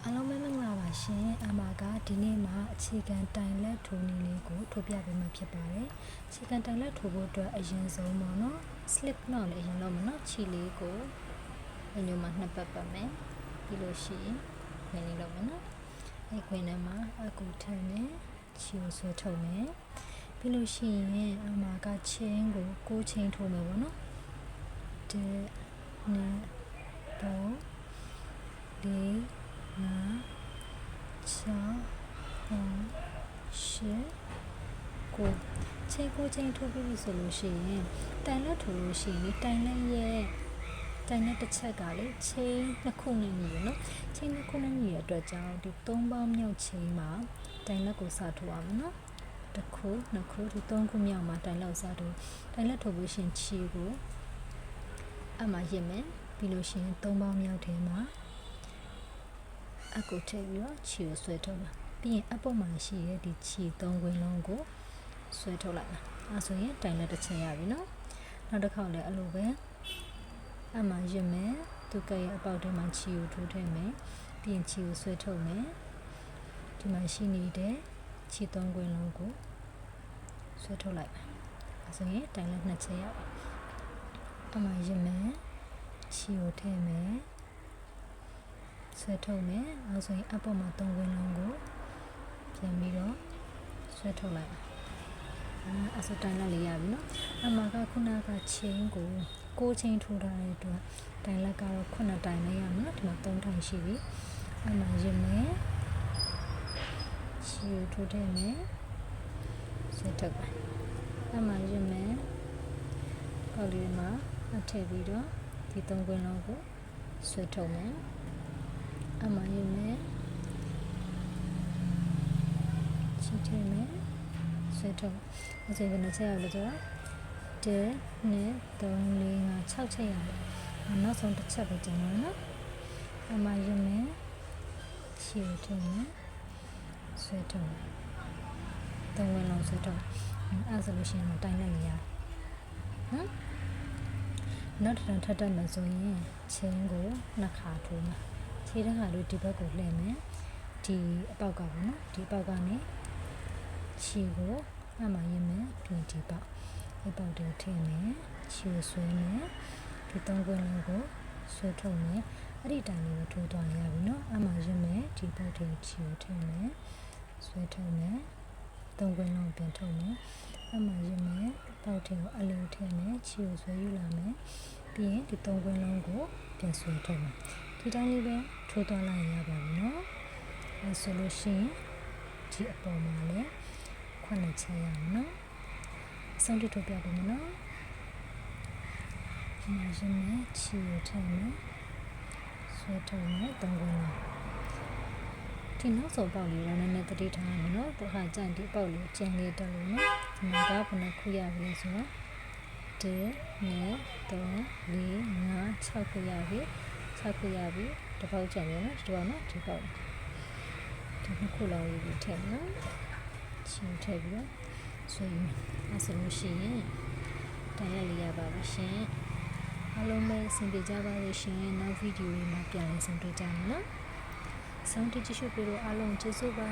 အားလုံးပဲမင်္ဂလာပါရှင်အမကဒီနေ့မှာအခြေခံတိုင်လက်ထိုးနည်းလေးကိုထုတ်ပြပေးမှာဖြစ်ပါတယ်အခြေခံတိုင်လက်ထိုးဖို့အတွက်အရင်ဆုံးပေါ့နော် slip knot လေးအရင်လုပ်မယ်နော်ခြေလေးကိုအညိုမှာနှစ်ပတ်ပတ်မယ်ပြီးလို့ရှိရင်ခွင်းလေးလုပ်မယ်နော်အဲ့ခွင်းထဲမှာအကူထမ်းနဲ့ခြေကိုဆွဲထုတ်မယ်ပြီးလို့ရှိရင်အမကချင်းကို6ချင်းထိုးမယ်ပေါ့နော်1 2 3 4 5 6 9 ချင်းထိုးပြီးပြီဆိုလို့ရှိရင်တိုင်လက်ထိုးလို့ရှိရင်တိုင်လက်ရဲ့တိုင်လက်တစ်ချက်ကလေချင်းနှစ်ခုနဲ့ညီရနော်ချင်းနှစ်ခုနဲ့ညီရအတွက်ကြောင့်ဒီ3ပေါင်းမြောက်ချင်းမှာတိုင်လက်ကိုစထိုးအောင်နော်တစ်ခုနှစ်ခုဒီ3ခုမြောက်မှာတိုင်လက်ကိုစထိုးတိုင်လက်ထိုးလို့ရှိရင်ခြေကိုအမှရစ်မယ်ပြီးလို့ရှိရင်3ပေါင်းမြောက်ထဲမှာအကူထည့်ပြီးတော့ခြေကိုဆွဲထုတ်မှာပြီးရင်အပေါ်မှာရှိတဲ့ဒီခြေ3ခွင်းလုံးကိုဆွဲထုတ်လိုက်မှာအဲဆိုရင်တိုင်လက်တစ်ချက်ရပြီနော်နောက်တစ်ခေါက်လည်းအလိုပဲအမှရစ်မယ်သူကရဲ့အပေါက်ထဲမှာခြေကိုထိုးထည့်မယ်ပြီးရင်ခြေကိုဆွဲထုတ်မယ်ဒီမှာရှိနေတဲ့ခြေ3ခွင်းလုံးကိုဆွဲထုတ်လိုက်မှာအဲဆိုရင်တိုင်လက်2ချက်ရပြီအမှရစ်မယ်ခြေကိုထည့်မယ်ဆွဲထုတ်မယ်အဲဆိုရင်အပေါ်မှာ3ခွင်းလုံးကိုပြန်ပြီးတော့ဆွဲထုတ်လိုက်အဲဆိုတိုင်လက်လေးရပြီနော်အမကခုနကချင်းကို6ချင်းထိုးထားတဲ့အတွက်တိုင်လက်ကတော့9တိုင်လေးရမယ်နော်ဒီမှာ3တိုင်ရှိပြီအမရစ်မယ်ခြေကိုထိုးထည့်မယ်ဆွဲထုတ်ပါအမရစ်မယ်ကောက်လေးမှာအထည့်ပြီးတော့ဒီ3ခွင်းလုံးကိုဆွဲထုတ်မယ်အမှန်ရမယ်ချီထည့်မယ်ဆွဲထုတ်အစိမ်ကနေချက်ရလို့ဆိုတော့1 2 3 4 5 6ချက်ရတယ်နောက်ဆုံးတစ်ချက်ပဲကျန်တော့နော်အမှန်ရမယ်ချီထည့်မယ်ဆွဲထုတ်3ဝင်လုံးဆွဲထုတ်အဲ့ဆိုလို့ရှိရင်တိုင်လိုက်ရနော်နောက်တစ်ထပ်တက်မယ်ဆိုရင်ချင်းကိုနှစ်ခါထိုးမှာခြေတစ်ခါလို့ဒီဘက်ကိုလှည့်မယ်ဒီအပေါက်ကပေါ့နော်ဒီအပေါက်ကနေခြေကိုအမှရင်းမယ်ပြီးဒီပေါက်အပေါက်တွေထည့်မယ်ခြေကိုဆွဲမယ်ဒီ3ခွင်းလုံးကိုဆွဲထုတ်မယ်အဲ့ဒီတိုင်လေးကိုထိုးသွားရပြီနော်အမှရင်းမယ်ဒီပေါက်တွေခြေကိုထည့်မယ်ဆွဲထုတ်မယ်3ခွင်းလုံးပြန်ထုတ်မယ်အမှရင်းမယ်ပေါက်တွေကိုအလိုထည့်မယ်ခြေကိုဆွဲယူလာမယ်ပြီးရင်ဒီ3ခွင်းလုံးကိုပြန်ဆွဲထုတ်မယ်ဒီတိုင်းလေးပဲထိုးသွားလိုက်ရပါပြီနော်အဲဆိုလို့ရှိရင်ဒီအပေါ်မှာလည်း9ချက်ရအောင်နော်အဆုံးထိထိုးပြပေးမယ်နော်ဒီမှာရှင်နဲ့ချီရထည့်မယ်ဆွဲထုတ်မယ်3ခွင်းလုံးဒီနောက်ဆုံးပေါက်လေးတော့နည်းနည်းတတိထားရမယ်နော်တစ်ခါကြိုင်ဒီပေါက်လေးကျန်လေးတက်လို့နော်ဒီမှာကဘယ်နှခုရပြီလဲဆိုတော့1 2 3 4 5 6ခုရပြီ6ခုရပြီတစ်ပေါက်ကျန်တယ်နော်ဒီပေါက်နော်ဒီပေါက်ဒီနှစ်ခုလောက်ရေးပြီးထည့်နော်ချင်းထည့်ပြီးတော့ဆွဲမယ်အဲဆိုလို့ရှိရင်တိုင်ရက်လေးရပါပြီရှင်အားလုံးပဲအဆင်ပြေကြပါလိမ့်ရှင်နောက်ဗီဒီယိုမှာပြန်လည်ဆုံတွေ့ကြမယ်နော်ဆုံးဖြတ်ကြည့်ရှုပေးလို့အားလုံးကျေးဇူးပါ